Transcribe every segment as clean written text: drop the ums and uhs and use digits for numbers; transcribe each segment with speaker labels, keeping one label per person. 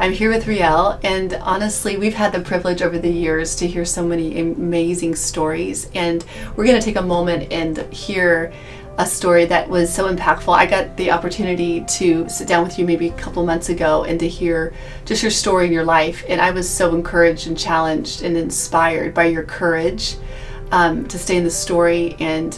Speaker 1: I'm here with Realle, and honestly, we've had the privilege over the years to hear so many amazing stories, and we're going to take a moment and hear a story that was so impactful. I got the opportunity to sit down with you maybe a couple months ago and to hear just your story in your life, and I was so encouraged and challenged and inspired by your courage to stay in the story, and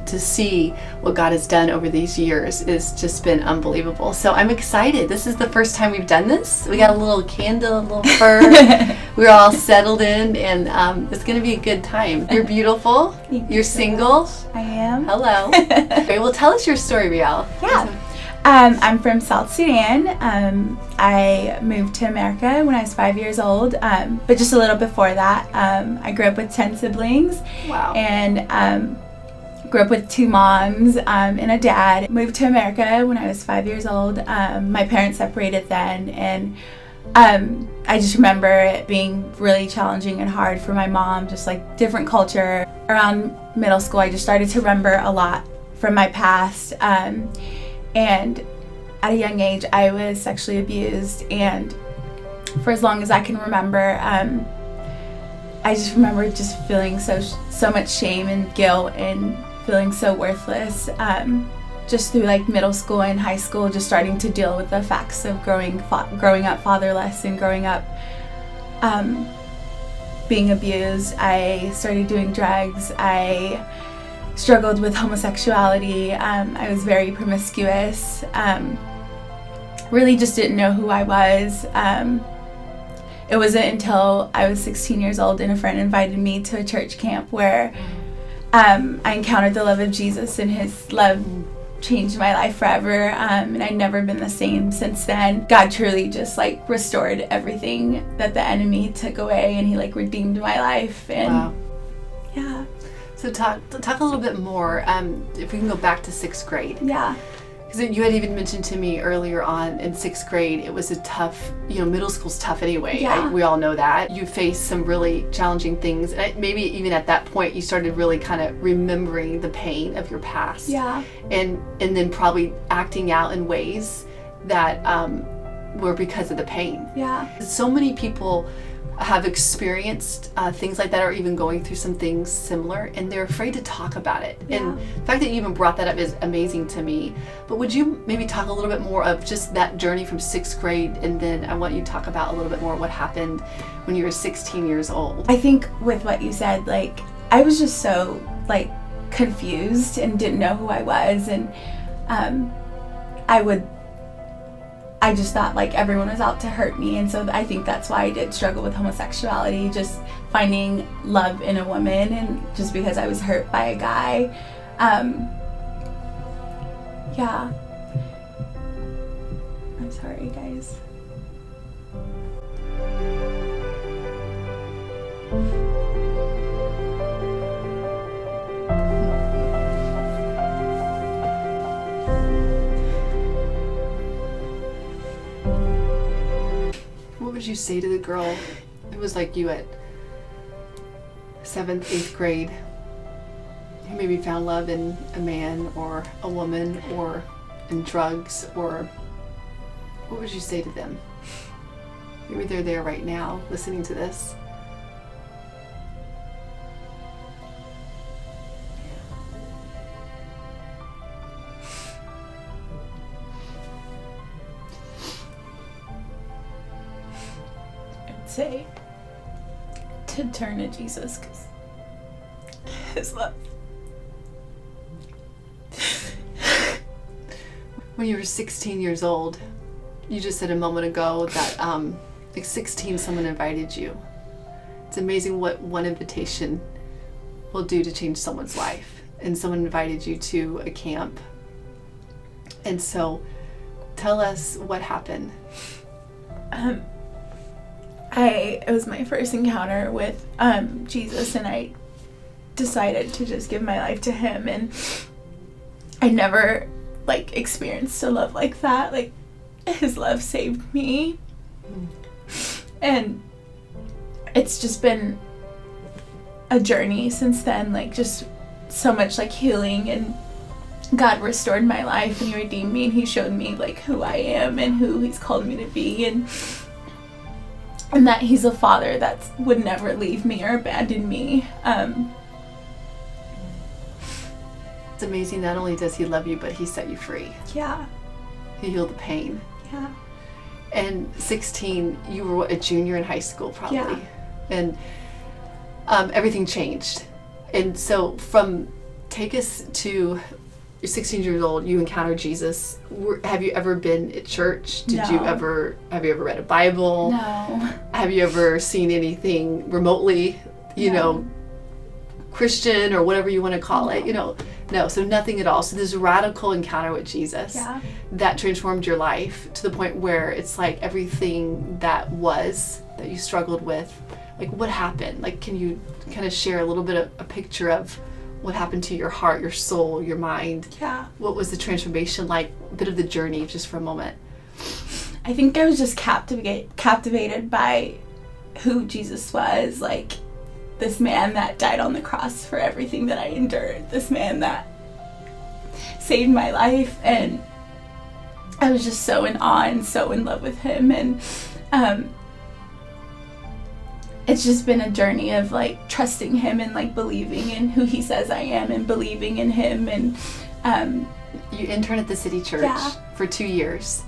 Speaker 1: to see what God has done over these years has just been unbelievable. So I'm excited. This is the first time we've done this. We got a little candle, a little fur. We're all settled in, and it's going to be a good time. You're beautiful. You're single.
Speaker 2: I am.
Speaker 1: Hello. Okay, well, tell us your story, Realle.
Speaker 2: Yeah. I'm from South Sudan. I moved to America when I was 5 years old, but just a little before that, I grew up with 10 siblings.
Speaker 1: Wow.
Speaker 2: And grew up with 2 moms and a dad. Moved to America when I was 5 years old. My parents separated then, and I just remember it being really challenging and hard for my mom, just like different culture. Around middle school, I just started to remember a lot from my past. And at a young age, I was sexually abused, and for as long as I can remember, I just remember just feeling so much shame and guilt and feeling so worthless. Just through like middle school and high school, just starting to deal with the facts of growing up fatherless and growing up being abused. I started doing drugs. I struggled with homosexuality. I was very promiscuous. Really just didn't know who I was. It wasn't until I was 16 years old and a friend invited me to a church camp where I encountered the love of Jesus, and his love changed my life forever. And I've never been the same since then. God truly just like restored everything that the enemy took away, and he like redeemed my life. And
Speaker 1: wow.
Speaker 2: Yeah.
Speaker 1: So talk a little bit more, if we can go back to 6th grade.
Speaker 2: Yeah.
Speaker 1: Because you had even mentioned to me earlier on in 6th grade, it was a tough, middle school's tough anyway.
Speaker 2: Yeah.
Speaker 1: We all know that. You faced some really challenging things. And maybe even at that point, you started really kind of remembering the pain of your past.
Speaker 2: Yeah.
Speaker 1: And then probably acting out in ways that were because of the pain.
Speaker 2: Yeah.
Speaker 1: So many people have experienced things like that, or even going through some things similar, and they're afraid to talk about it.
Speaker 2: Yeah.
Speaker 1: And the fact that you even brought that up is amazing to me. But would you maybe talk a little bit more of just that journey from 6th grade, and then I want you to talk about a little bit more what happened when you were 16 years old.
Speaker 2: I think with what you said, like, I was just so like confused and didn't know who I was, and I just thought like everyone was out to hurt me, and so I think that's why I did struggle with homosexuality, just finding love in a woman, and just because I was hurt by a guy. Yeah. I'm sorry, guys.
Speaker 1: What would you say to the girl? It was like you at 7th, 8th grade, who maybe found love in a man or a woman or in drugs, or what would you say to them? Maybe they're there right now listening to this.
Speaker 2: Say to turn to Jesus, because his love.
Speaker 1: When you were 16 years old, you just said a moment ago that at 16 someone invited you. It's amazing what one invitation will do to change someone's life. And someone invited you to a camp. And so tell us what happened.
Speaker 2: It was my first encounter with Jesus, and I decided to just give my life to him, and I never like experienced a love like that. Like, his love saved me. And it's just been a journey since then, like just so much like healing and God restored my life and he redeemed me, and he showed me like who I am and who he's called me to be, and that he's a father that would never leave me or abandon me.
Speaker 1: It's amazing. Not only does he love you, but he set you free.
Speaker 2: Yeah.
Speaker 1: He healed the pain.
Speaker 2: Yeah.
Speaker 1: And 16, you were a junior in high school probably.
Speaker 2: Yeah.
Speaker 1: And everything changed. And so take us to, you're 16 years old, you encountered Jesus. Have you ever been at church?
Speaker 2: No.
Speaker 1: Have you ever read a Bible?
Speaker 2: No.
Speaker 1: Have you ever seen anything remotely, Christian or whatever you want to call it, No, so nothing at all. So this radical encounter with Jesus that transformed your life to the point where it's like everything that you struggled with, like what happened? Like, can you kind of share a little bit of a picture of what happened to your heart, your soul, your mind?
Speaker 2: Yeah.
Speaker 1: What was the transformation like? A bit of the journey, just for a moment.
Speaker 2: I think I was just captivated by who Jesus was, like this man that died on the cross for everything that I endured, this man that saved my life, and I was just so in awe and so in love with him. And it's just been a journey of like trusting him and like believing in who he says I am and believing in him. And
Speaker 1: you interned at the city church for 2 years,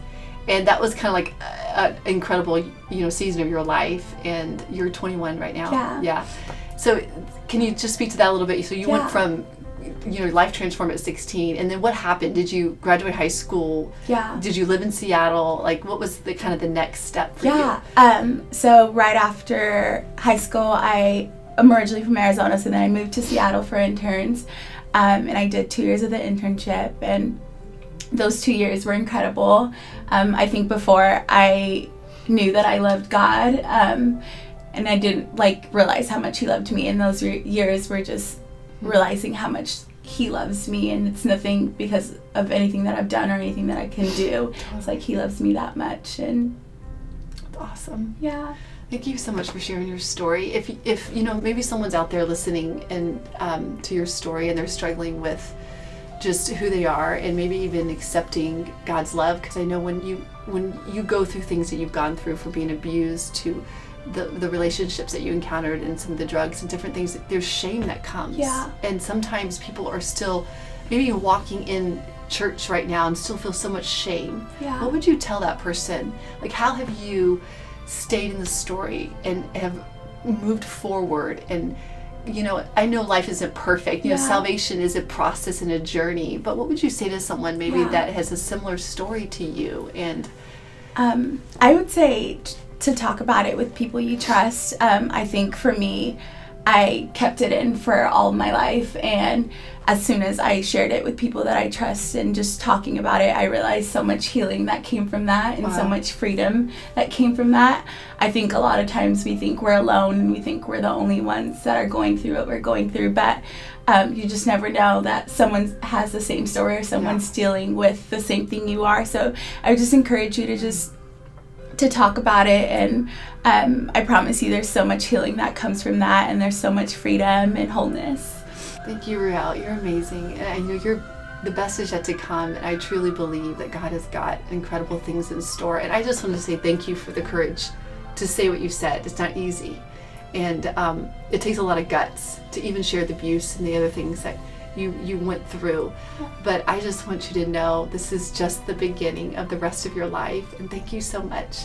Speaker 1: and that was kind of like an incredible season of your life, and you're 21 right now.
Speaker 2: Yeah.
Speaker 1: So can you just speak to that a little bit? So you went from life transformed at 16, and then what happened? Did you graduate high school?
Speaker 2: Yeah.
Speaker 1: Did you live in Seattle? Like, what was the kind of the next step for you?
Speaker 2: So right after high school, I'm originally from Arizona, so then I moved to Seattle for interns, and I did 2 years of the internship, and those 2 years were incredible. I think before I knew that I loved God, and I didn't realize how much he loved me, and those years were just realizing how much he loves me, and it's nothing because of anything that I've done or anything that I can do. It's like he loves me that much. And
Speaker 1: that's awesome.
Speaker 2: Yeah.
Speaker 1: Thank you so much for sharing your story. If maybe someone's out there listening and to your story, and they're struggling with just who they are, and maybe even accepting God's love, because I know when you go through things that you've gone through, from being abused to the relationships that you encountered and some of the drugs and different things, there's shame that comes.
Speaker 2: Yeah.
Speaker 1: And sometimes people are still maybe walking in church right now and still feel so much shame.
Speaker 2: Yeah.
Speaker 1: What would you tell that person? Like, how have you stayed in the story and have moved forward? And I know life isn't perfect. Salvation is a process and a journey, but what would you say to someone maybe that has a similar story to you? And
Speaker 2: I would say to talk about it with people you trust. I think for me, I kept it in for all my life, and as soon as I shared it with people that I trust and just talking about it, I realized so much healing that came from that, and so much freedom that came from that. I think a lot of times we think we're alone and we think we're the only ones that are going through what we're going through, but you just never know that someone has the same story or someone's dealing with the same thing you are. So I would just encourage you to talk about it, and I promise you there's so much healing that comes from that, and there's so much freedom and wholeness.
Speaker 1: Thank you, Realle. You're amazing, and I know the best is yet to come, and I truly believe that God has got incredible things in store. And I just want to say thank you for the courage to say what you said. It's not easy, and it takes a lot of guts to even share the abuse and the other things that you went through. But I just want you to know this is just the beginning of the rest of your life, and thank you so much